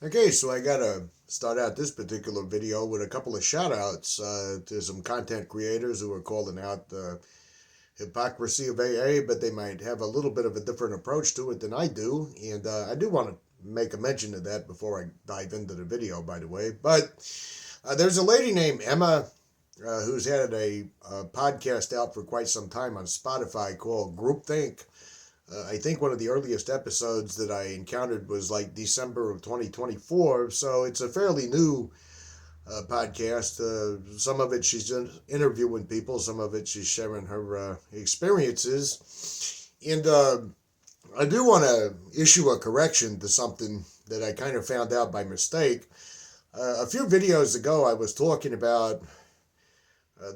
Okay, so I gotta start out this particular video with a couple of shout outs to some content creators who are calling out the hypocrisy of AA, but they might have a little bit of a different approach to it than I do. And I do want to make a mention of that before I dive into the video, by the way. But there's a lady named Emma who's had a podcast out for quite some time on Spotify called Groupthink. I think one of the earliest episodes that I encountered was like December of 2024, so it's a fairly new podcast. Some of it she's just interviewing people, some of it she's sharing her experiences. And I do want to issue a correction to something that I kind of found out by mistake. A few videos ago, I was talking about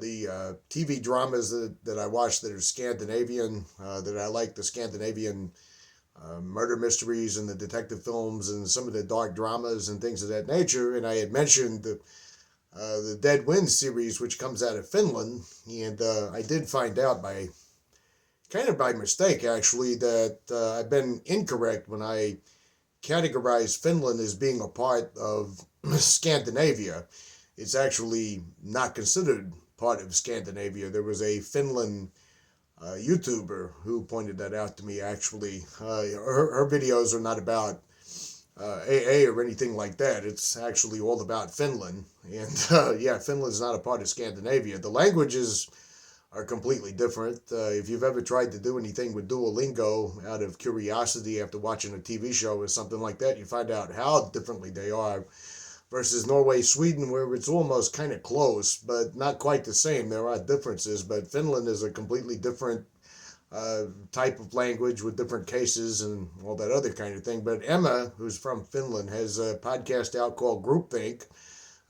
the TV dramas that I watch that are Scandinavian, that I like the Scandinavian murder mysteries and the detective films and some of the dark dramas and things of that nature. And I had mentioned the Dead Wind series, which comes out of Finland. And I did find out kind of by mistake, actually, that I've been incorrect when I categorized Finland as being a part of Scandinavia. It's actually not considered part of Scandinavia. There was a Finland YouTuber who pointed that out to me, actually. Her videos are not about AA or anything like that. It's actually all about Finland. And yeah, Finland's not a part of Scandinavia. The languages are completely different. If you've ever tried to do anything with Duolingo out of curiosity after watching a TV show or something like that, you find out how differently they are versus Norway, Sweden, where it's almost kind of close, but not quite the same. There are differences, but Finland is a completely different type of language with different cases and all that other kind of thing. But Emma, who's from Finland, has a podcast out called Groupthink.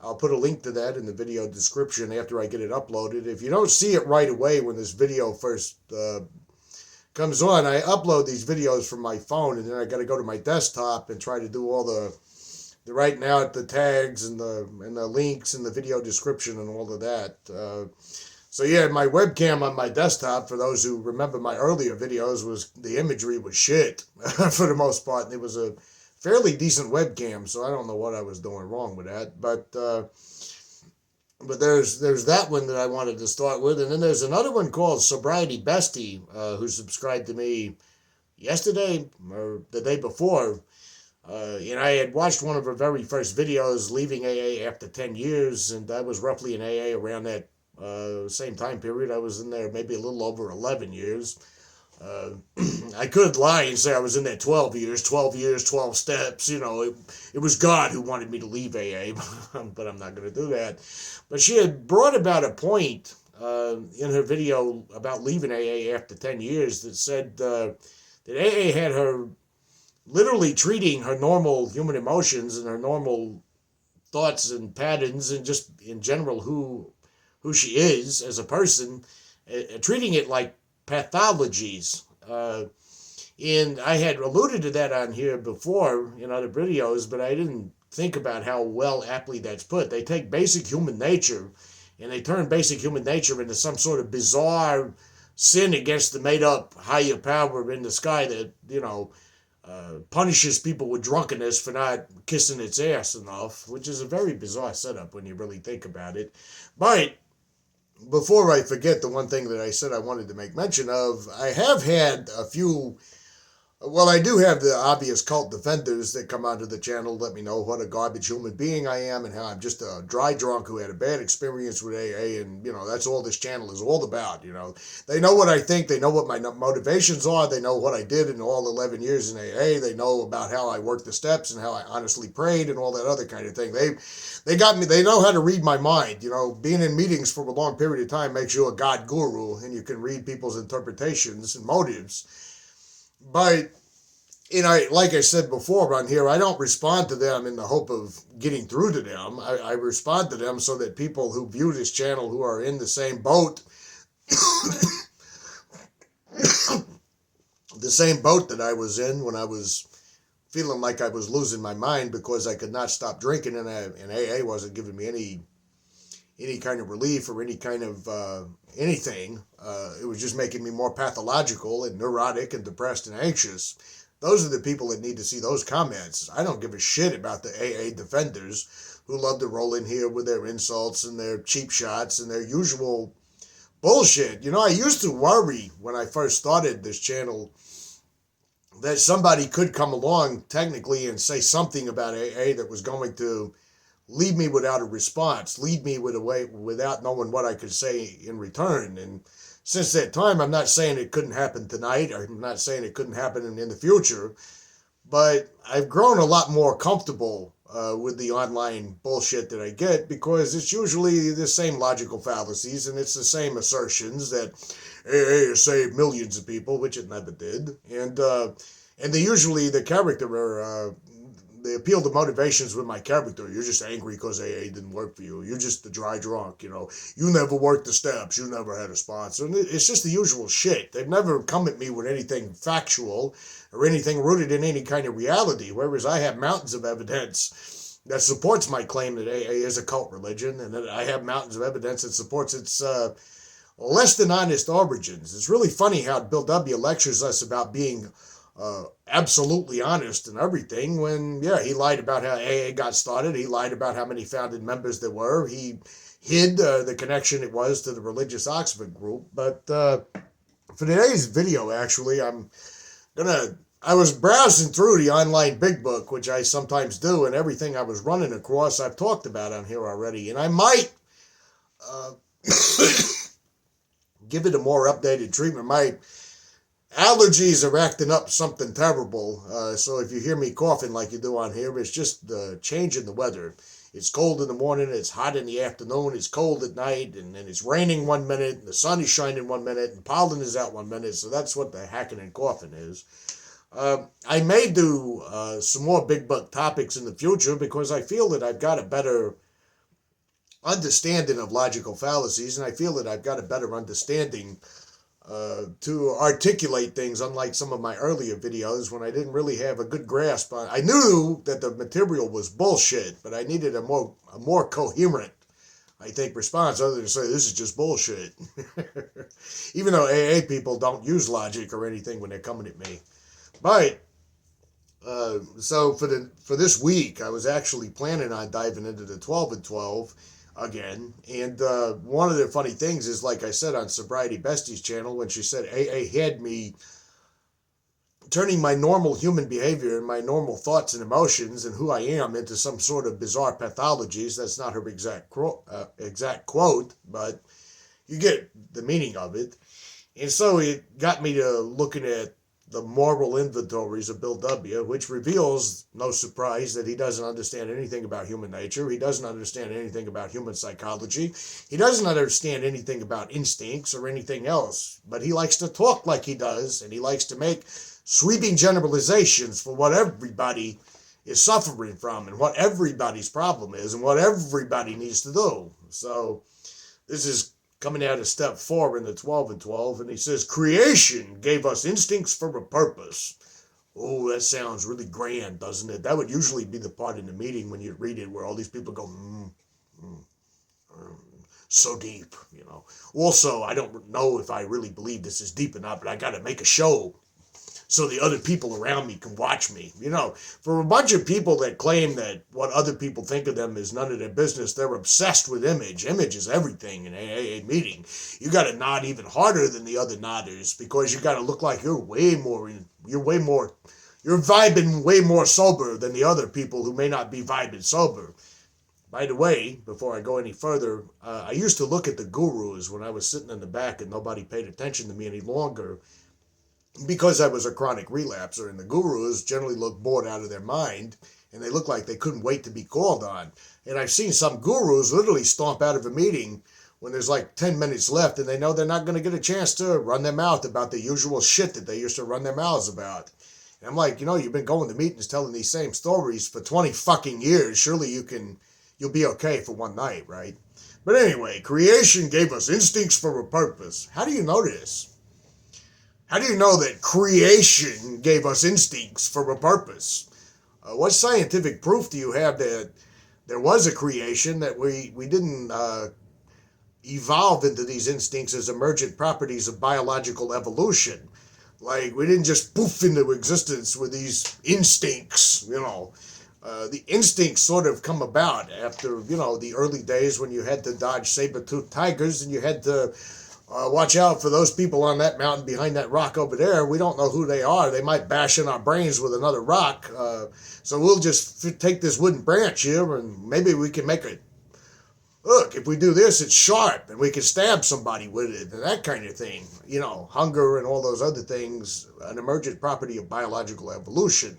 I'll put a link to that in the video description after I get it uploaded. If you don't see it right away when this video first comes on, I upload these videos from my phone, and then I got to go to my desktop and try to do all the writing out the tags and the links and the video description and all of that. So yeah, my webcam on my desktop, for those who remember my earlier videos, was the imagery was shit for the most part. And it was a fairly decent webcam, so I don't know what I was doing wrong with that. But there's that one that I wanted to start with, and then there's another one called Sobriety Bestie, who subscribed to me yesterday or the day before. I had watched one of her very first videos, leaving AA after 10 years, and I was roughly in AA around that same time period. I was in there maybe a little over 11 years. I could lie and say I was in there 12 years, 12 steps. It was God who wanted me to leave AA, but I'm not going to do that. But she had brought about a point in her video about leaving AA after 10 years that said that AA had her literally treating her normal human emotions and her normal thoughts and patterns and just in general who she is as a person, treating it like pathologies. And I had alluded to that on here before in other videos, but I didn't think about how well aptly that's put. They take basic human nature and they turn basic human nature into some sort of bizarre sin against the made up higher power in the sky that, punishes people with drunkenness for not kissing its ass enough, which is a very bizarre setup when you really think about it. But before I forget, the one thing that I said I wanted to make mention of, I have had a few. Well, I do have the obvious cult defenders that come onto the channel, let me know what a garbage human being I am and how I'm just a dry drunk who had a bad experience with AA, and, that's all this channel is all about, They know what I think, they know what my motivations are, they know what I did in all 11 years in AA, they know about how I worked the steps and how I honestly prayed and all that other kind of thing. They got me, they know how to read my mind, being in meetings for a long period of time makes you a God guru, and you can read people's interpretations and motives. But, like I said before on here, I don't respond to them in the hope of getting through to them. I respond to them so that people who view this channel who are in the same boat, the same boat that I was in when I was feeling like I was losing my mind because I could not stop drinking and AA wasn't giving me any kind of relief or any kind of anything. It was just making me more pathological and neurotic and depressed and anxious. Those are the people that need to see those comments. I don't give a shit about the AA defenders who love to roll in here with their insults and their cheap shots and their usual bullshit. I used to worry when I first started this channel that somebody could come along technically and say something about AA that was going to leave me without a response, lead me without knowing what I could say in return. And since that time, I'm not saying it couldn't happen tonight, or I'm not saying it couldn't happen in the future, but I've grown a lot more comfortable with the online bullshit that I get, because it's usually the same logical fallacies and it's the same assertions that AA has saved millions of people, which it never did. And they usually, the appeal to motivations with my character. You're just angry because AA didn't work for you. You're just a dry drunk, You never worked the steps. You never had a sponsor. And it's just the usual shit. They've never come at me with anything factual or anything rooted in any kind of reality, whereas I have mountains of evidence that supports my claim that AA is a cult religion, and that I have mountains of evidence that supports its less than honest origins. It's really funny how Bill W. lectures us about being absolutely honest and everything, when, he lied about how AA got started. He lied about how many founded members there were. He hid the connection it was to the religious Oxford group. But for today's video, actually, I was browsing through the online big book, which I sometimes do, and everything I was running across I've talked about on here already, and I might give it a more updated treatment. My allergies are acting up something terrible, so if you hear me coughing like you do on here, it's just the change in the weather. It's cold in the morning, it's hot in the afternoon, it's cold at night, and then it's raining 1 minute, and the sun is shining 1 minute, and pollen is out 1 minute, so that's what the hacking and coughing is. I may do some more big book topics in the future, because I feel that I've got a better understanding of logical fallacies, and I feel that I've got a better understanding to articulate things, unlike some of my earlier videos when I didn't really have a good grasp on. I knew that the material was bullshit, but I needed a more coherent, I think, response, other than say this is just bullshit. Even though AA people don't use logic or anything when they're coming at me. But so for this week, I was actually planning on diving into the 12 and 12 again. And one of the funny things is, like I said on Sobriety Bestie's channel, when she said AA had me turning my normal human behavior and my normal thoughts and emotions and who I am into some sort of bizarre pathologies. That's not her exact quote, but you get the meaning of it. And so it got me to looking at the moral inventories of Bill W., which reveals, no surprise, that he doesn't understand anything about human nature. He doesn't understand anything about human psychology. He doesn't understand anything about instincts or anything else. But he likes to talk like he does, and he likes to make sweeping generalizations for what everybody is suffering from and what everybody's problem is and what everybody needs to do. So this is coming out of step 4 in the 12 and 12, and he says, creation gave us instincts for a purpose. Oh, that sounds really grand, doesn't it? That would usually be the part in the meeting when you read it where all these people go, so deep, Also, I don't know if I really believe this is deep or not, but I got to make a show so the other people around me can watch me. For a bunch of people that claim that what other people think of them is none of their business, they're obsessed with image. Image is everything in an AA meeting. You got to nod even harder than the other nodders, because you got to look like you're vibing way more sober than the other people who may not be vibing sober. By the way, before I go any further, I used to look at the gurus when I was sitting in the back and nobody paid attention to me any longer, because I was a chronic relapser, and the gurus generally look bored out of their mind, and they look like they couldn't wait to be called on. And I've seen some gurus literally stomp out of a meeting when there's like 10 minutes left, and they know they're not going to get a chance to run their mouth about the usual shit that they used to run their mouths about. And I'm like, you've been going to meetings telling these same stories for 20 fucking years. Surely you'll be okay for one night, right? But anyway, creation gave us instincts for a purpose. How do you know this? How do you know that creation gave us instincts for a purpose? What scientific proof do you have that there was a creation, that we didn't evolve into these instincts as emergent properties of biological evolution? Like, we didn't just poof into existence with these instincts, you know. The instincts sort of come about after, you know, the early days when you had to dodge saber-toothed tigers and you had to watch out for those people on that mountain behind that rock over there. We don't know who they are. They might bash in our brains with another rock. So we'll just take this wooden branch here and maybe we can make it. Look, if we do this, it's sharp and we can stab somebody with it and that kind of thing. You know, hunger and all those other things, an emergent property of biological evolution.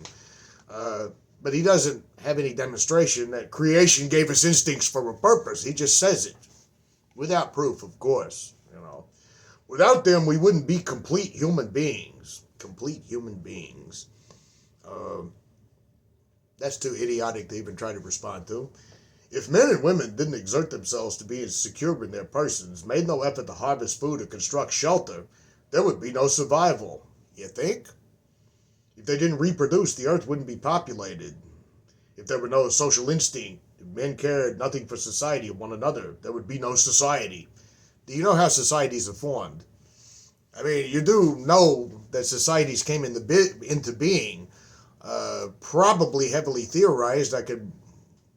But he doesn't have any demonstration that creation gave us instincts for a purpose. He just says it without proof, of course. You know, without them, we wouldn't be complete human beings. Complete human beings. That's too idiotic to even try to respond to. If men and women didn't exert themselves to be as secure in their persons, made no effort to harvest food or construct shelter, there would be no survival. You think? If they didn't reproduce, the earth wouldn't be populated. If there were no social instinct, if men cared nothing for society or one another, there would be no society. Do you know how societies are formed? I mean, you do know that societies came into being, probably heavily theorized. I could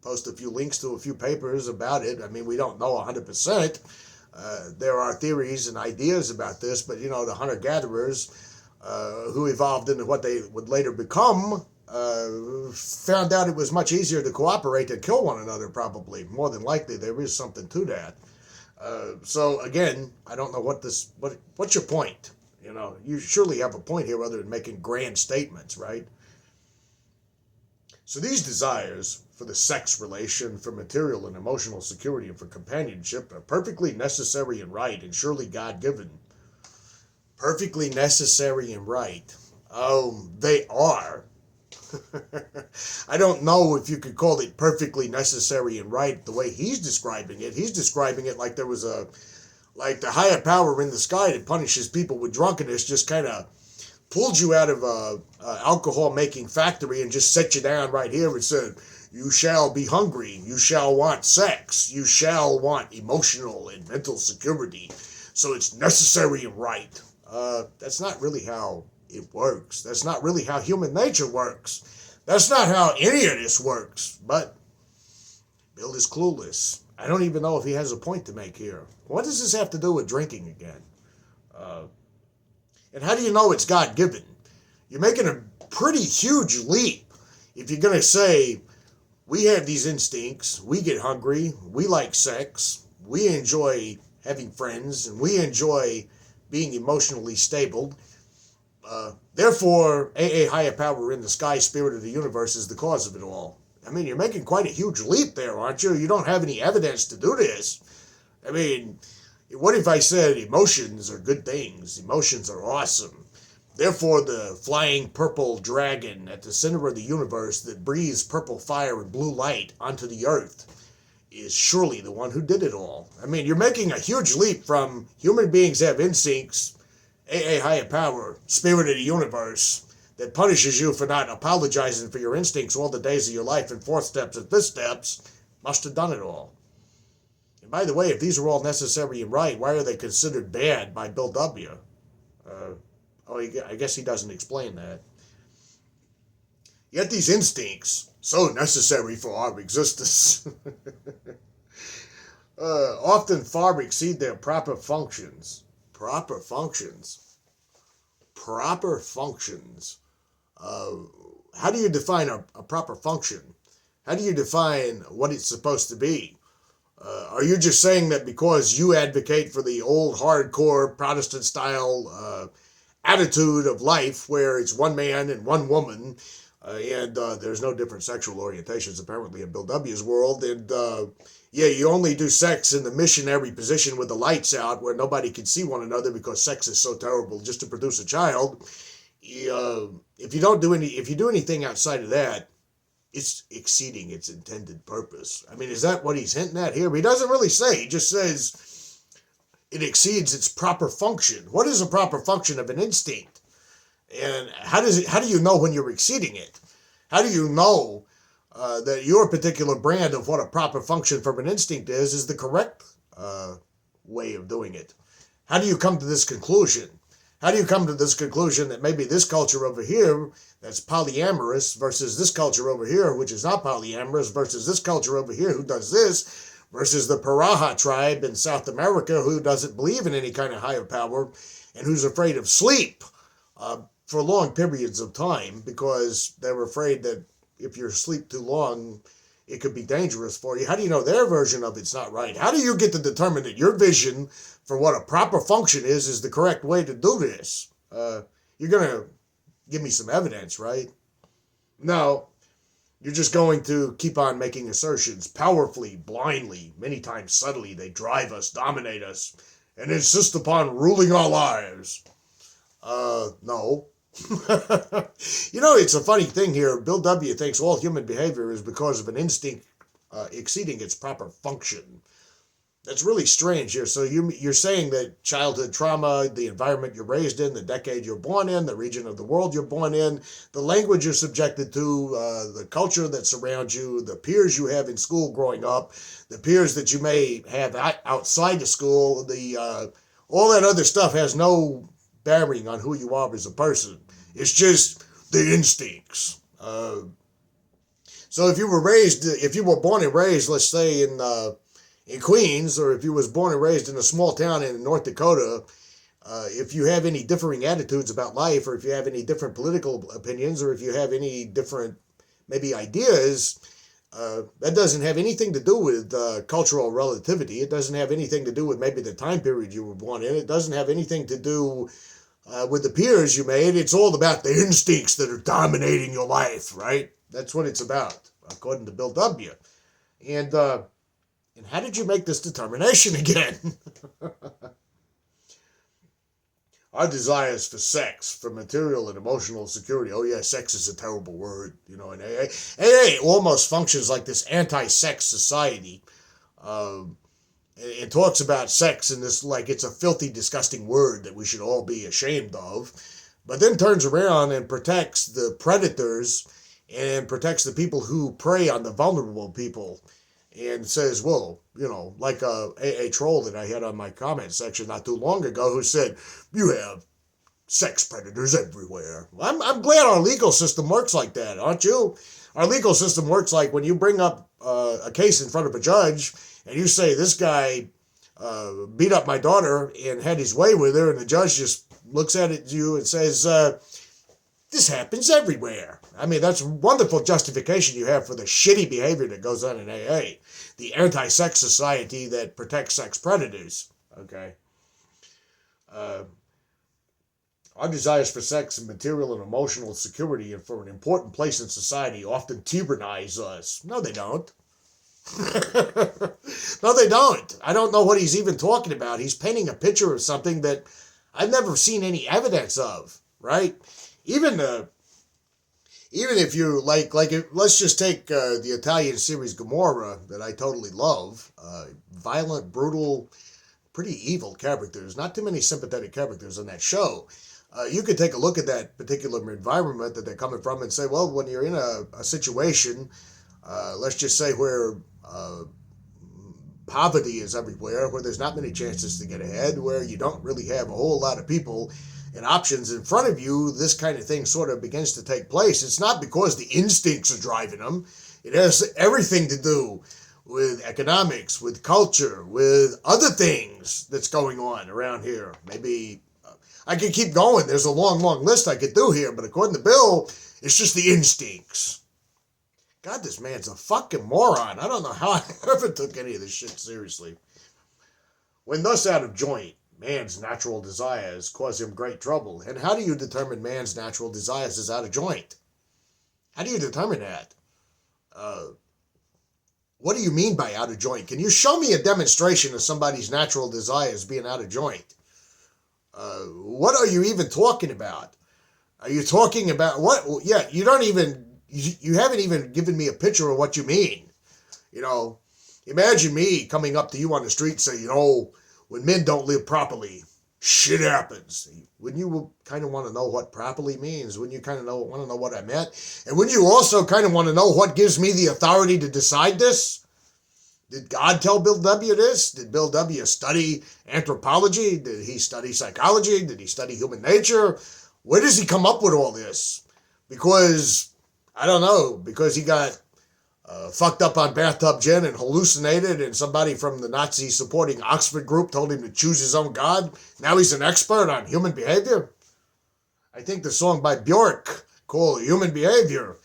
post a few links to a few papers about it. I mean, we don't know 100%. There are theories and ideas about this, but, you know, the hunter-gatherers who evolved into what they would later become found out it was much easier to cooperate than kill one another, probably. More than likely, there is something to that. So, again, I don't know what's your point? You know, you surely have a point here other than making grand statements, right? So these desires for the sex relation, for material and emotional security, and for companionship are perfectly necessary and right, and surely God-given. Perfectly necessary and right. They are. I don't know if you could call it perfectly necessary and right the way he's describing it. He's describing it like there was like the higher power in the sky that punishes people with drunkenness just kind of pulled you out of a alcohol-making factory and just set you down right here and said, you shall be hungry, you shall want sex, you shall want emotional and mental security, so it's necessary and right. That's not really how it works. That's not really how human nature works. That's not how any of this works. But Bill is clueless. I don't even know if he has a point to make here. What does this have to do with drinking again? And how do you know it's God-given? You're making a pretty huge leap if you're going to say, we have these instincts, we get hungry, we like sex, we enjoy having friends, and we enjoy being emotionally stable. Therefore, a higher power in the sky, spirit of the universe, is the cause of it all. I mean, you're making quite a huge leap there, aren't you? You don't have any evidence to do this. I mean, what if I said emotions are good things? Emotions are awesome. Therefore, the flying purple dragon at the center of the universe that breathes purple fire and blue light onto the earth is surely the one who did it all. I mean, you're making a huge leap from human beings have instincts, a higher power, spirit of the universe, that punishes you for not apologizing for your instincts all the days of your life in fourth steps and fifth steps, must have done it all. And by the way, if these are all necessary and right, why are they considered bad by Bill W.? I guess he doesn't explain that. Yet these instincts, so necessary for our existence, often far exceed their proper functions. Proper functions. Proper functions. How do you define a proper function? How do you define what it's supposed to be? Are you just saying that because you advocate for the old hardcore Protestant style attitude of life where it's one man and one woman, and there's no different sexual orientations apparently in Bill W.'s world, and you only do sex in the missionary position with the lights out where nobody can see one another because sex is so terrible just to produce a child. If you do anything outside of that, it's exceeding its intended purpose. I mean, is that what he's hinting at here? He doesn't really say. He just says it exceeds its proper function. What is a proper function of an instinct? And how do you know when you're exceeding it? How do you know that your particular brand of what a proper function from an instinct is the correct way of doing it? How do you come to this conclusion? How do you come to this conclusion that maybe this culture over here that's polyamorous versus this culture over here, which is not polyamorous, versus this culture over here who does this, versus the Paraha tribe in South America who doesn't believe in any kind of higher power and who's afraid of sleep for long periods of time because they're afraid that if you sleep too long, it could be dangerous for you. How do you know their version of it's not right? How do you get to determine that your vision for what a proper function is the correct way to do this? You're going to give me some evidence, right? No, you're just going to keep on making assertions powerfully, blindly, many times subtly. They drive us, dominate us, and insist upon ruling our lives. No. It's a funny thing here. Bill W. thinks all human behavior is because of an instinct exceeding its proper function. That's really strange here. So you're saying that childhood trauma, the environment you're raised in, the decade you're born in, the region of the world you're born in, the language you're subjected to, the culture that surrounds you, the peers you have in school growing up, the peers that you may have outside of school, all that other stuff has no bearing on who you are as a person. It's just the instincts. So if you were born and raised, let's say in Queens, or if you was born and raised in a small town in North Dakota, if you have any differing attitudes about life, or if you have any different political opinions, or if you have any different maybe ideas, that doesn't have anything to do with cultural relativity. It doesn't have anything to do with maybe the time period you were born in. It doesn't have anything to do with the peers you made. It's all about the instincts that are dominating your life, right? That's what it's about, according to Bill W. And how did you make this determination again? Our desires for sex, for material and emotional security. Oh yeah, sex is a terrible word, and AA almost functions like this anti-sex society. It talks about sex in this like it's a filthy, disgusting word that we should all be ashamed of, but then turns around and protects the predators and protects the people who prey on the vulnerable people, and says, well, like a troll that I had on my comment section not too long ago who said, you have sex predators everywhere. I'm glad our legal system works like that, aren't you? Our legal system works like when you bring up a case in front of a judge and you say, this guy beat up my daughter and had his way with her, and the judge just looks at you and says, this happens everywhere. I mean, that's a wonderful justification you have for the shitty behavior that goes on in AA. The anti-sex society that protects sex predators. Okay. Our desires for sex and material and emotional security and for an important place in society often tyrannize us. No, they don't. No, they don't. I don't know what he's even talking about. He's painting a picture of something that I've never seen any evidence of, right? Even if you let's just take the Italian series Gomorrah that I totally love. Violent, brutal, pretty evil characters. Not too many sympathetic characters on that show. You could take a look at that particular environment that they're coming from and say, well, when you're in a situation, let's just say where poverty is everywhere, where there's not many chances to get ahead, where you don't really have a whole lot of people and options in front of you, this kind of thing sort of begins to take place. It's not because the instincts are driving them. It has everything to do with economics, with culture, with other things that's going on around here. Maybe I could keep going. There's a long, long list I could do here, but according to Bill, it's just the instincts. God, this man's a fucking moron. I don't know how I ever took any of this shit seriously. When thus out of joint, man's natural desires cause him great trouble. And how do you determine man's natural desires is out of joint? How do you determine that? What do you mean by out of joint? Can you show me a demonstration of somebody's natural desires being out of joint? What are you even talking about? Are you talking about what? Yeah, you haven't even given me a picture of what you mean. Imagine me coming up to you on the street saying, when men don't live properly, shit happens. Wouldn't you kind of want to know what properly means? Wouldn't you kind of want to know what I meant? And wouldn't you also kind of want to know what gives me the authority to decide this? Did God tell Bill W. this? Did Bill W. study anthropology? Did he study psychology? Did he study human nature? Where does he come up with all this? Because, I don't know, because he got fucked up on bathtub gin and hallucinated, and somebody from the Nazi supporting Oxford group told him to choose his own God. Now he's an expert on human behavior. I think the song by Bjork called Human Behavior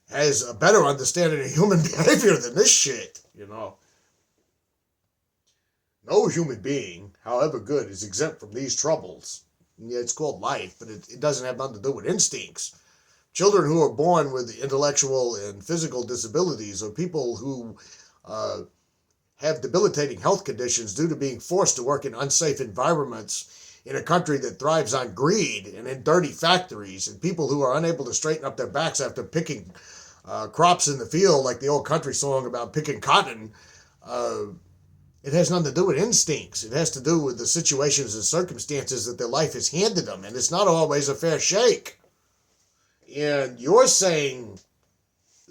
has a better understanding of human behavior than this shit, you know. No human being, however good, is exempt from these troubles. Yeah, it's called life, but it doesn't have nothing to do with instincts. Children who are born with intellectual and physical disabilities, or people who have debilitating health conditions due to being forced to work in unsafe environments in a country that thrives on greed and in dirty factories, and people who are unable to straighten up their backs after picking crops in the field, like the old country song about picking cotton, it has nothing to do with instincts. It has to do with the situations and circumstances that their life has handed them, and it's not always a fair shake. And you're saying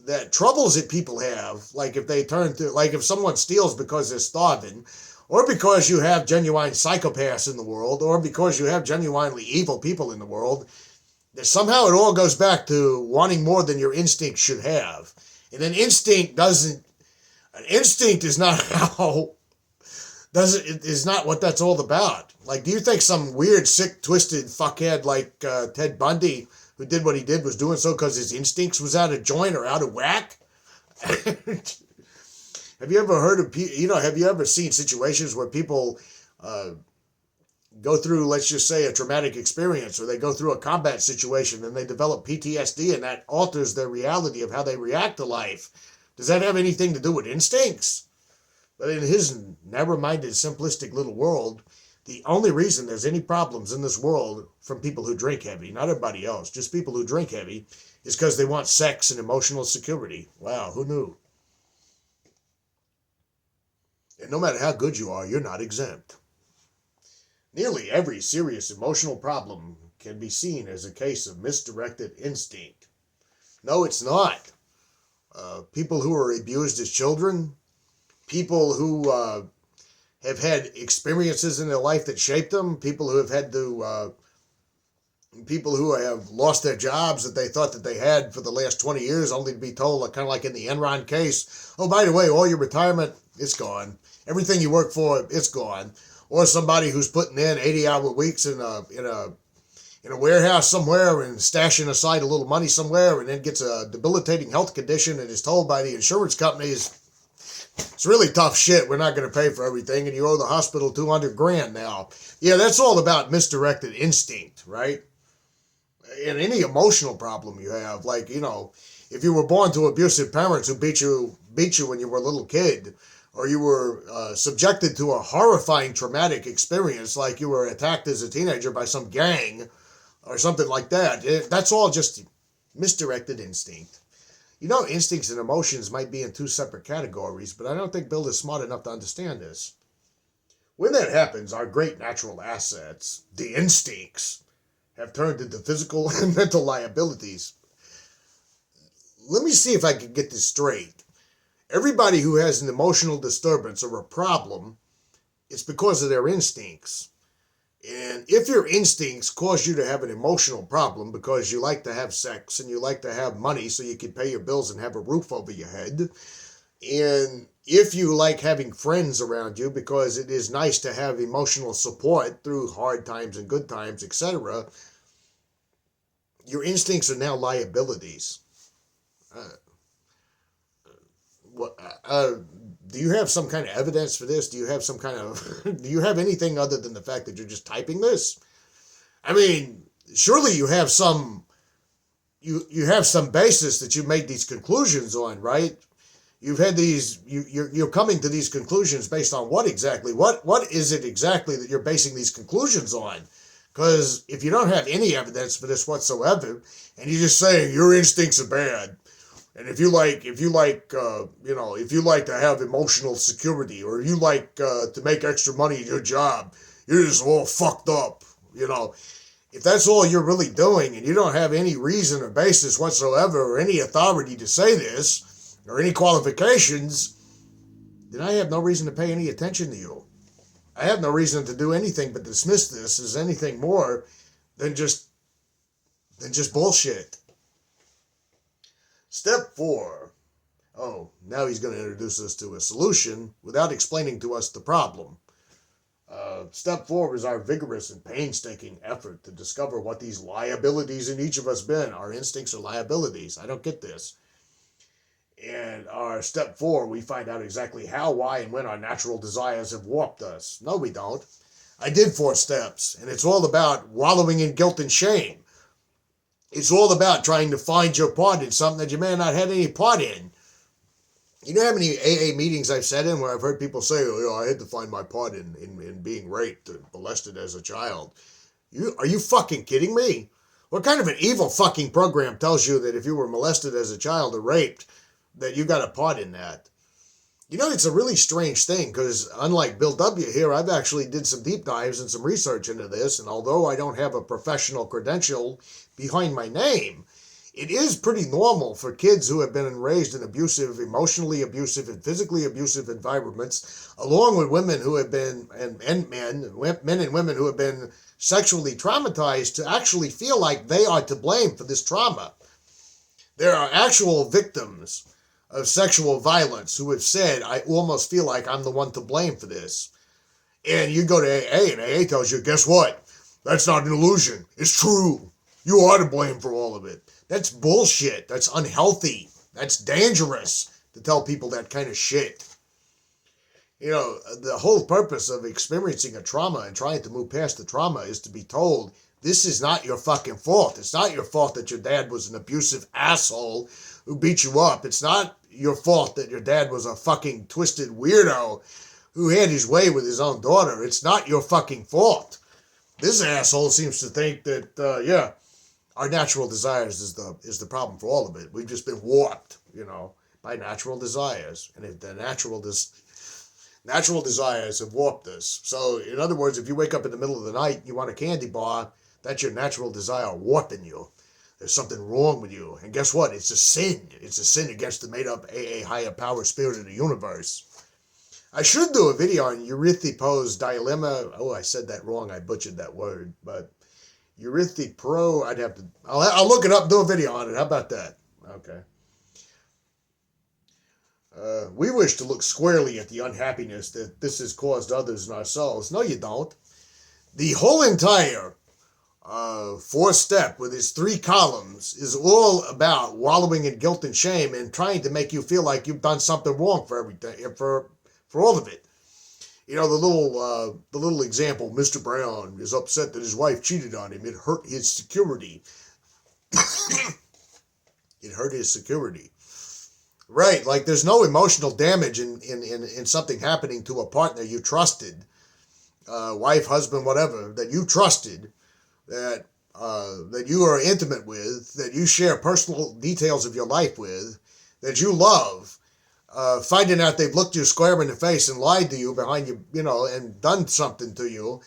that troubles that people have, like if they turn to, like if someone steals because they're starving, or because you have genuine psychopaths in the world, or because you have genuinely evil people in the world, that somehow it all goes back to wanting more than your instinct should have. And an instinct is not how, is not what that's all about. Like, do you think some weird, sick, twisted fuckhead like Ted Bundy, who did what he did, was doing so because his instincts was out of joint or out of whack? Have you ever heard of, have you ever seen situations where people go through, let's just say, a traumatic experience, or they go through a combat situation and they develop PTSD, and that alters their reality of how they react to life? Does that have anything to do with instincts? But in his narrow-minded, simplistic little world, the only reason there's any problems in this world from people who drink heavy, not everybody else, just people who drink heavy, is because they want sex and emotional security. Wow, who knew? And no matter how good you are, you're not exempt. Nearly every serious emotional problem can be seen as a case of misdirected instinct. No, it's not. People who are abused as children, people who have had experiences in their life that shaped them, people who have lost their jobs that they thought that they had for the last 20 years, only to be told, kind of like in the Enron case, oh, by the way, all your retirement, it's gone. Everything you work for, it's gone. Or somebody who's putting in 80-hour weeks in a warehouse somewhere and stashing aside a little money somewhere, and then gets a debilitating health condition and is told by the insurance companies, it's really tough shit, we're not going to pay for everything, and you owe the hospital $200,000 now. Yeah, that's all about misdirected instinct, right? And any emotional problem you have, like, if you were born to abusive parents who beat you when you were a little kid, or you were subjected to a horrifying traumatic experience, like you were attacked as a teenager by some gang or something like that, that's all just misdirected instinct. Instincts and emotions might be in two separate categories, but I don't think Bill is smart enough to understand this. When that happens, our great natural assets, the instincts, have turned into physical and mental liabilities. Let me see if I can get this straight. Everybody who has an emotional disturbance or a problem, it's because of their instincts. And if your instincts cause you to have an emotional problem because you like to have sex and you like to have money so you can pay your bills and have a roof over your head, and if you like having friends around you because it is nice to have emotional support through hard times and good times, etc., your instincts are now liabilities. Do you have some kind of evidence for this? Do you have do you have anything other than the fact that you're just typing this? I mean, surely you have some basis that you made these conclusions on, right? You've had you're coming to these conclusions based on what exactly? What is it exactly that you're basing these conclusions on? Because if you don't have any evidence for this whatsoever, and you're just saying your instincts are bad, and if you like to have emotional security, or you like to make extra money in your job, you're just all fucked up. If that's all you're really doing, and you don't have any reason or basis whatsoever, or any authority to say this, or any qualifications, then I have no reason to pay any attention to you. I have no reason to do anything but dismiss this as anything more than just bullshit. Step 4. Oh, now he's going to introduce us to a solution without explaining to us the problem. Step 4 is our vigorous and painstaking effort to discover what these liabilities in each of us been. Our instincts are liabilities. I don't get this. And our step 4, we find out exactly how, why, and when our natural desires have warped us. No, we don't. I did 4 steps, and it's all about wallowing in guilt and shame. It's all about trying to find your part in something that you may not have had any part in. You know how many AA meetings I've sat in where I've heard people say, I had to find my part in being raped and molested as a child. Are you fucking kidding me? What kind of an evil fucking program tells you that if you were molested as a child or raped, that you got a part in that? You know, it's a really strange thing because unlike Bill W. here, I've actually did some deep dives and some research into this. And although I don't have a professional credential behind my name, it is pretty normal for kids who have been raised in abusive, emotionally abusive, and physically abusive environments, along with women who have been, and men and women who have been sexually traumatized, to actually feel like they are to blame for this trauma. There are actual victims of sexual violence who have said, I almost feel like I'm the one to blame for this. And you go to AA, and AA tells you, guess what? That's not an illusion. It's true. You are to blame for all of it. That's bullshit. That's unhealthy. That's dangerous to tell people that kind of shit. You know, the whole purpose of experiencing a trauma and trying to move past the trauma is to be told, this is not your fucking fault. It's not your fault that your dad was an abusive asshole who beat you up. It's not your fault that your dad was a fucking twisted weirdo who had his way with his own daughter. It's not your fucking fault. This asshole seems to think that, our natural desires is the problem for all of it. We've just been warped, by natural desires. And if the natural desires have warped us. So, in other words, if you wake up in the middle of the night and you want a candy bar, that's your natural desire warping you. There's something wrong with you. And guess what? It's a sin. It's a sin against the made-up AA higher power spirit of the universe. I should do a video on Erythropo's dilemma. Oh, I said that wrong. I butchered that word. But Erythropro, I'll look it up, do a video on it. How about that? Okay. We wish to look squarely at the unhappiness that this has caused others and ourselves. No, you don't. The whole entire 4-step with its 3 columns is all about wallowing in guilt and shame and trying to make you feel like you've done something wrong for everything, for all of it. You know, the little example, Mr. Brown is upset that his wife cheated on him. It hurt his security. It hurt his security. Right, like there's no emotional damage in something happening to a partner you trusted, wife, husband, whatever, that you trusted, that you are intimate with, that you share personal details of your life with, that you love. Finding out they've looked you square in the face and lied to you behind you, and done something to you.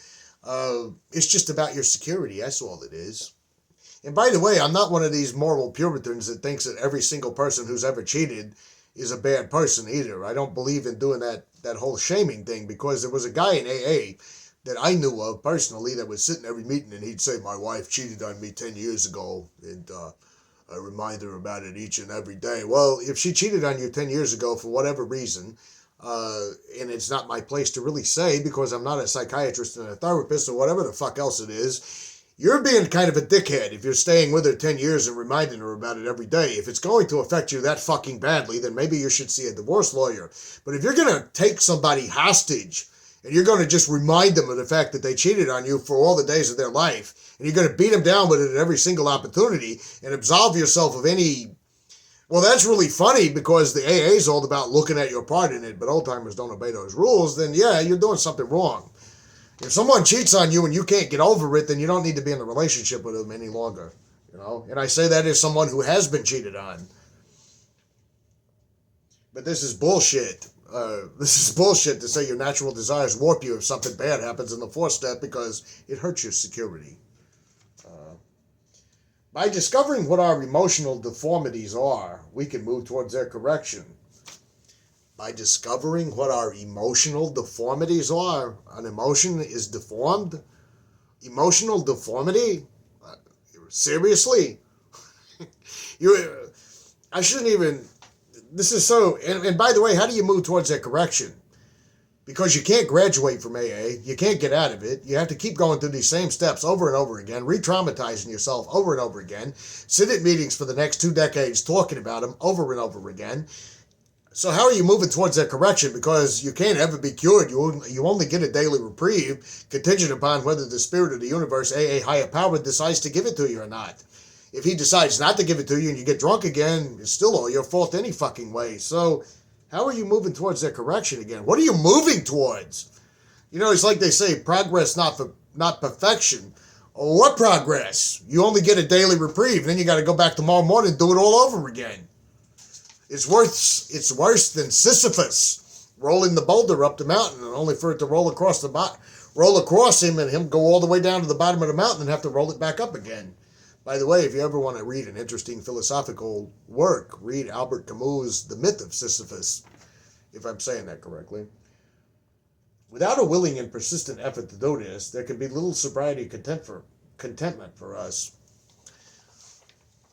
It's just about your security. That's all it is. And by the way, I'm not one of these moral Puritans that thinks that every single person who's ever cheated is a bad person either. I don't believe in doing that whole shaming thing, because there was a guy in AA that I knew of personally that would sit in every meeting and he'd say, my wife cheated on me 10 years ago, and I remind her about it each and every day. Well, if she cheated on you 10 years ago for whatever reason, and it's not my place to really say because I'm not a psychiatrist and a therapist or whatever the fuck else it is, you're being kind of a dickhead if you're staying with her 10 years and reminding her about it every day. If it's going to affect you that fucking badly, then maybe you should see a divorce lawyer. But if you're going to take somebody hostage and you're going to just remind them of the fact that they cheated on you for all the days of their life, and you're going to beat them down with it at every single opportunity and absolve yourself of any... Well, that's really funny because the AA is all about looking at your part in it, but old-timers don't obey those rules, then yeah, you're doing something wrong. If someone cheats on you and you can't get over it, then you don't need to be in a relationship with them any longer. And I say that as someone who has been cheated on. But this is bullshit. This is bullshit to say your natural desires warp you if something bad happens in the 4-step because it hurts your security. By discovering what our emotional deformities are, we can move towards their correction. by discovering what our emotional deformities are. An emotion is deformed. Emotional deformity? Seriously? I shouldn't even... This is so... And by the way, how do you move towards that correction? Because you can't graduate from AA. You can't get out of it. You have to keep going through these same steps over and over again, re-traumatizing yourself over and over again. Sit at meetings for the next 2 decades talking about them over and over again. So how are you moving towards that correction? Because you can't ever be cured. You only get a daily reprieve contingent upon whether the spirit of the universe, AA, higher power, decides to give it to you or not. If he decides not to give it to you and you get drunk again, it's still all your fault any fucking way. So how are you moving towards that correction again? What are you moving towards? You know, it's like they say, progress, not perfection. Oh, what progress? You only get a daily reprieve. Then you got to go back tomorrow morning and do it all over again. It's worse than Sisyphus rolling the boulder up the mountain, and only for it to roll across him and him go all the way down to the bottom of the mountain and have to roll it back up again. By the way, if you ever want to read an interesting philosophical work, read Albert Camus' The Myth of Sisyphus, if I'm saying that correctly. Without a willing and persistent effort to do this, there can be little sobriety contentment for us.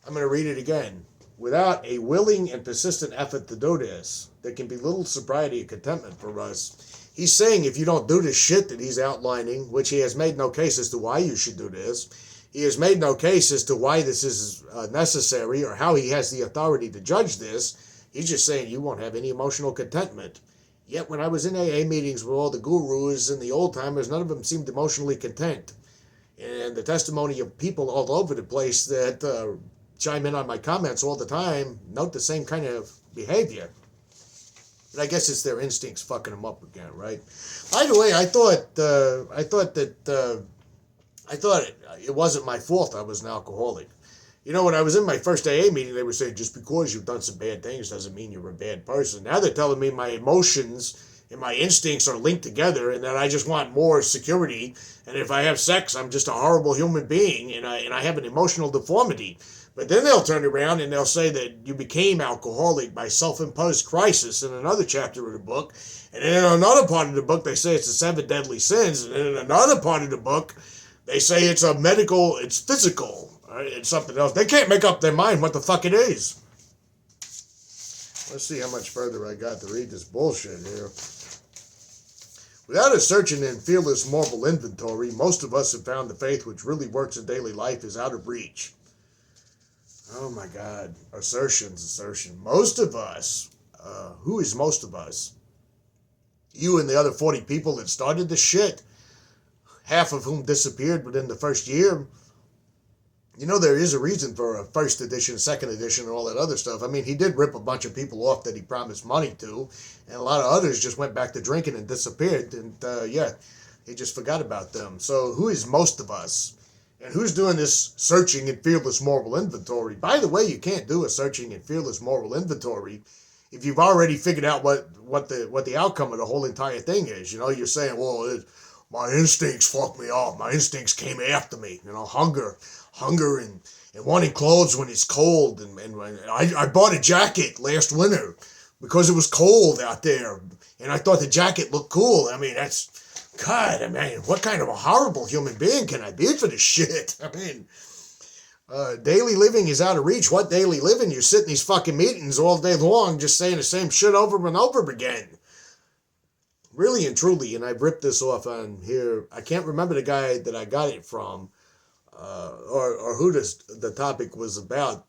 I'm going to read it again. Without a willing and persistent effort to do this, there can be little sobriety and contentment for us. He's saying if you don't do this shit that he's outlining, which he has made no case as to why you should do this, he has made no case as to why this is necessary or how he has the authority to judge this. He's just saying you won't have any emotional contentment. Yet when I was in AA meetings with all the gurus and the old-timers, none of them seemed emotionally content. And the testimony of people all over the place that chime in on my comments all the time note the same kind of behavior. But I guess it's their instincts fucking them up again, right? By the way, I thought it wasn't my fault I was an alcoholic. You know, when I was in my first AA meeting, they were saying, just because you've done some bad things doesn't mean you're a bad person. Now they're telling me my emotions and my instincts are linked together and that I just want more security. And if I have sex, I'm just a horrible human being and I have an emotional deformity. But then they'll turn around and they'll say that you became alcoholic by self-imposed crisis in another chapter of the book. And then in another part of the book, they say it's the 7 deadly sins. And then in another part of the book, they say it's physical, right? It's something else. They can't make up their mind what the fuck it is. Let's see how much further I got to read this bullshit here. Without a searching and fearless moral inventory, most of us have found the faith which really works in daily life is out of reach. Oh my God. Assertion. Most of us. Who is most of us? You and the other 40 people that started the shit, half of whom disappeared within the first year. You know, there is a reason for a first edition, second edition, and all that other stuff. I mean, he did rip a bunch of people off that he promised money to, and a lot of others just went back to drinking and disappeared, and he just forgot about them. So who is most of us? And who's doing this searching and fearless moral inventory? By the way, you can't do a searching and fearless moral inventory if you've already figured out what the outcome of the whole entire thing is. You know, you're saying, well, my instincts fucked me up. My instincts came after me. You know, hunger and wanting clothes when it's cold. And I bought a jacket last winter because it was cold out there. And I thought the jacket looked cool. I mean, God, I mean, what kind of a horrible human being can I be for this shit? I mean, daily living is out of reach. What daily living? You sit in these fucking meetings all day long just saying the same shit over and over again. Really and truly, and I've ripped this off on here. I can't remember the guy that I got it from, or who the topic was about,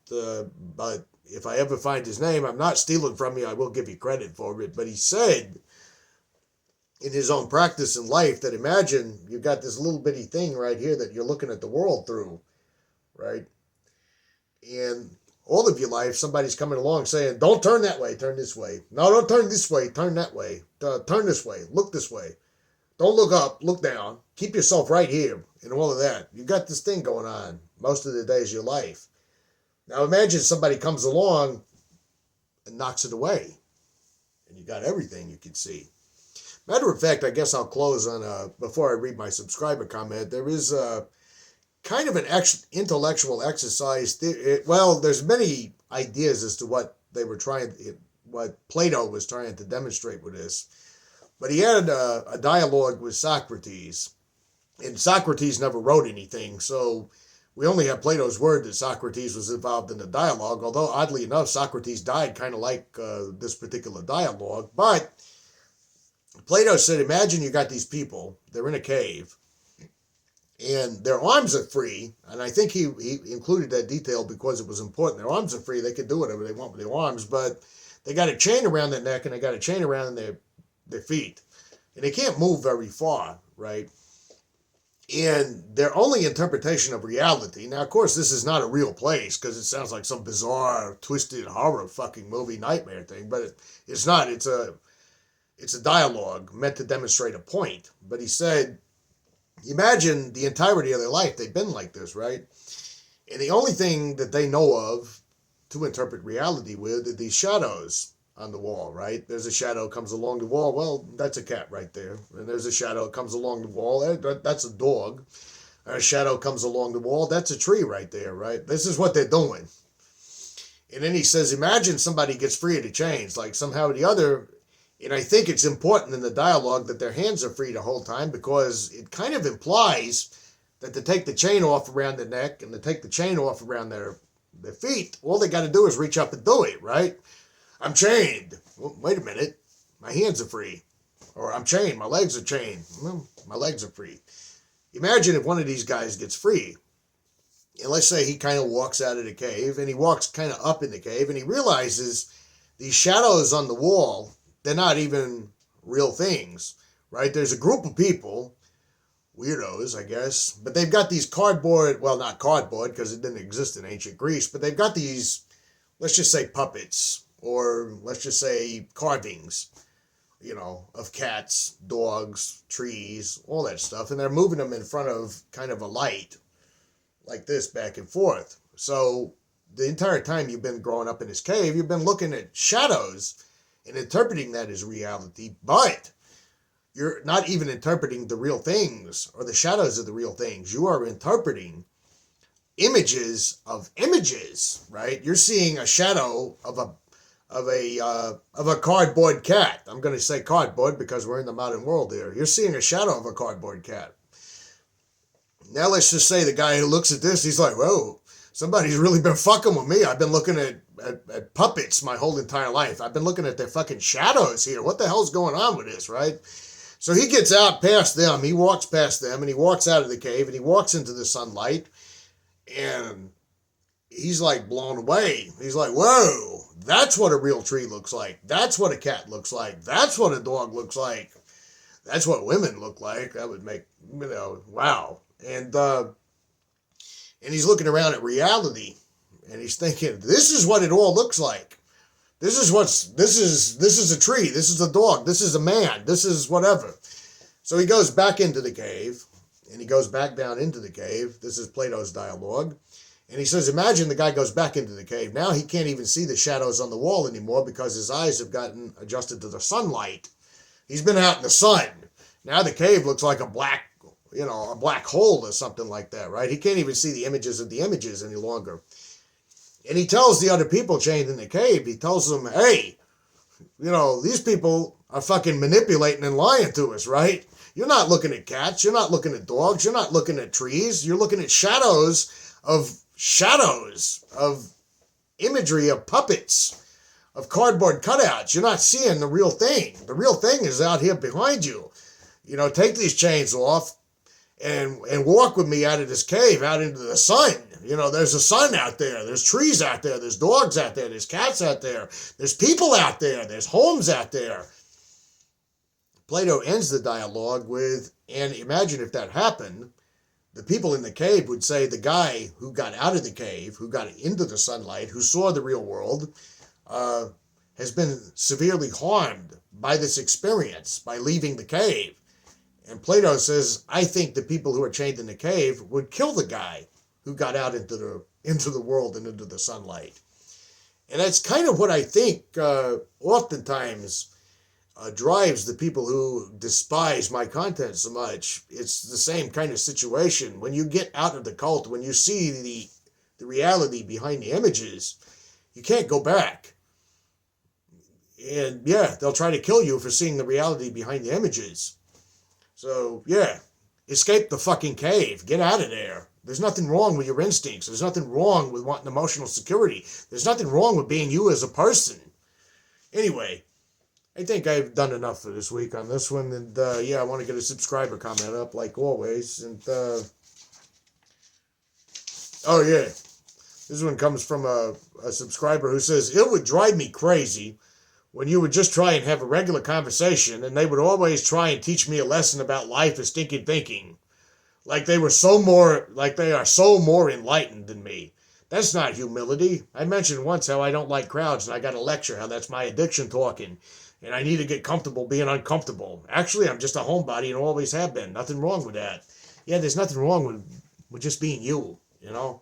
but if I ever find his name, I'm not stealing from you, I will give you credit for it, but he said in his own practice in life that imagine you've got this little bitty thing right here that you're looking at the world through, right? And all of your life, somebody's coming along saying, don't turn that way, turn this way. No, don't turn this way, turn that way. Turn this way, look this way. Don't look up, look down. Keep yourself right here and all of that. You've got this thing going on most of the days of your life. Now imagine somebody comes along and knocks it away. And you got everything you can see. Matter of fact, I guess I'll close on, before I read my subscriber comment, there is kind of an intellectual exercise. Well, there's many ideas as to what they were trying, what Plato was trying to demonstrate with this. But he had a dialogue with Socrates, and Socrates never wrote anything, so we only have Plato's word that Socrates was involved in the dialogue, although oddly enough, Socrates died kind of like this particular dialogue. But Plato said, imagine you got these people, they're in a cave, and their arms are free, and I think he included that detail because it was important. Their arms are free, they can do whatever they want with their arms, but they got a chain around their neck and they got a chain around their feet, and they can't move very far, right? And their only interpretation of reality, now of course this is not a real place because it sounds like some bizarre, twisted horror fucking movie nightmare thing, but it's not. It's a dialogue meant to demonstrate a point. But he said, imagine the entirety of their life they've been like this, right? And the only thing that they know of to interpret reality with are these shadows on the wall, right? There's a shadow comes along the wall. Well, that's a cat right there. And there's a shadow comes along the wall. That's a dog. A shadow comes along the wall. That's a tree right there, right? This is what they're doing. And then he says, imagine somebody gets free of the chains, like somehow or the other. And I think it's important in the dialogue that their hands are free the whole time, because it kind of implies that to take the chain off around their neck and to take the chain off around their feet, all they got to do is reach up and do it, right? I'm chained. Well, wait a minute. My hands are free. Or I'm chained. My legs are chained. Well, my legs are free. Imagine if one of these guys gets free. And let's say he kind of walks out of the cave and he walks kind of up in the cave and he realizes these shadows on the wall, they're not even real things, right? There's a group of people, weirdos, I guess, but they've got these cardboard, well, not cardboard because it didn't exist in ancient Greece, but they've got these, let's just say puppets, or let's just say carvings, of cats, dogs, trees, all that stuff. And they're moving them in front of kind of a light like this back and forth. So the entire time you've been growing up in this cave, you've been looking at shadows and interpreting that as reality, but you're not even interpreting the real things or the shadows of the real things. You are interpreting images of images, right? You're seeing a shadow of a cardboard cat. I'm going to say cardboard because we're in the modern world here. You're seeing a shadow of a cardboard cat. Now let's just say the guy who looks at this, he's like, whoa, somebody's really been fucking with me. I've been looking at puppets my whole entire life. I've been looking at their fucking shadows here. What the hell's going on with this, right? So he gets out past them. He walks past them and he walks out of the cave and he walks into the sunlight and he's like blown away. He's like, whoa, that's what a real tree looks like. That's what a cat looks like. That's what a dog looks like. That's what women look like. That would make, wow. And he's looking around at reality and he's thinking, this is what it all looks like. This is a tree. This is a dog. This is a man. This is whatever. So he goes back into the cave and he goes back down into the cave. This is Plato's dialogue. And he says, imagine the guy goes back into the cave. Now he can't even see the shadows on the wall anymore because his eyes have gotten adjusted to the sunlight. He's been out in the sun. Now the cave looks like a black hole or something like that, right? He can't even see the images of the images any longer. And he tells the other people chained in the cave, he tells them, hey, these people are fucking manipulating and lying to us, right? You're not looking at cats. You're not looking at dogs. You're not looking at trees. You're looking at shadows of imagery of puppets, of cardboard cutouts. You're not seeing the real thing. The real thing is out here behind you. Take these chains off and walk with me out of this cave, out into the sun. There's a sun out there. There's trees out there. There's dogs out there. There's cats out there. There's people out there. There's homes out there. Plato ends the dialogue with, and imagine if that happened, the people in the cave would say the guy who got out of the cave, who got into the sunlight, who saw the real world, has been severely harmed by this experience, by leaving the cave. And Plato says, I think the people who are chained in the cave would kill the guy who got out into the world and into the sunlight. And that's kind of what I think oftentimes drives the people who despise my content so much. It's the same kind of situation. When you get out of the cult, when you see the reality behind the images, you can't go back. And yeah, they'll try to kill you for seeing the reality behind the images. So yeah, escape the fucking cave. Get out of there. There's nothing wrong with your instincts. There's nothing wrong with wanting emotional security. There's nothing wrong with being you as a person. Anyway, I think I've done enough for this week on this one. And yeah, I want to get a subscriber comment up like always. And oh yeah, this one comes from a subscriber who says, it would drive me crazy when you would just try and have a regular conversation and they would always try and teach me a lesson about life and stinking thinking. Like they are so more enlightened than me. That's not humility. I mentioned once how I don't like crowds and I got a lecture how that's my addiction talking. And I need to get comfortable being uncomfortable. Actually, I'm just a homebody and always have been. Nothing wrong with that. Yeah, there's nothing wrong with just being you, you know?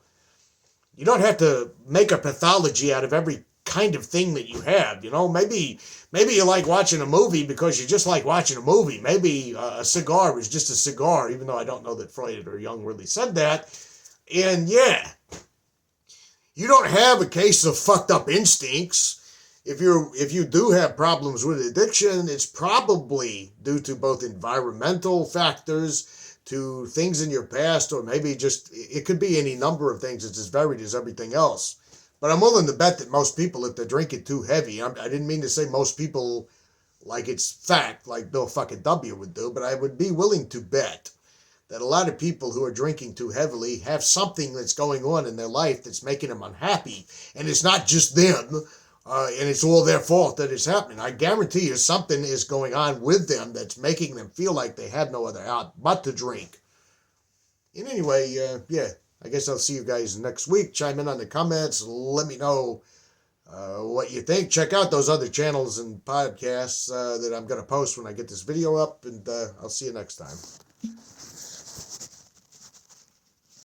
You don't have to make a pathology out of every kind of thing that you have, you know? Maybe you like watching a movie because you just like watching a movie. Maybe a cigar is just a cigar, even though I don't know that Freud or Jung really said that. And yeah, you don't have a case of fucked up instincts. If you do have problems with addiction, it's probably due to both environmental factors, to things in your past, or maybe just, it could be any number of things. It's as varied as everything else. But I'm willing to bet that most people, if they're drinking too heavy, I didn't mean to say most people like it's fact, like Bill fucking W would do, but I would be willing to bet that a lot of people who are drinking too heavily have something that's going on in their life that's making them unhappy. And it's not just them, and it's all their fault that it's happening. I guarantee you something is going on with them that's making them feel like they have no other out but to drink. And anyway, yeah, I guess I'll see you guys next week. Chime in on the comments. Let me know what you think. Check out those other channels and podcasts that I'm going to post when I get this video up. And I'll see you next time.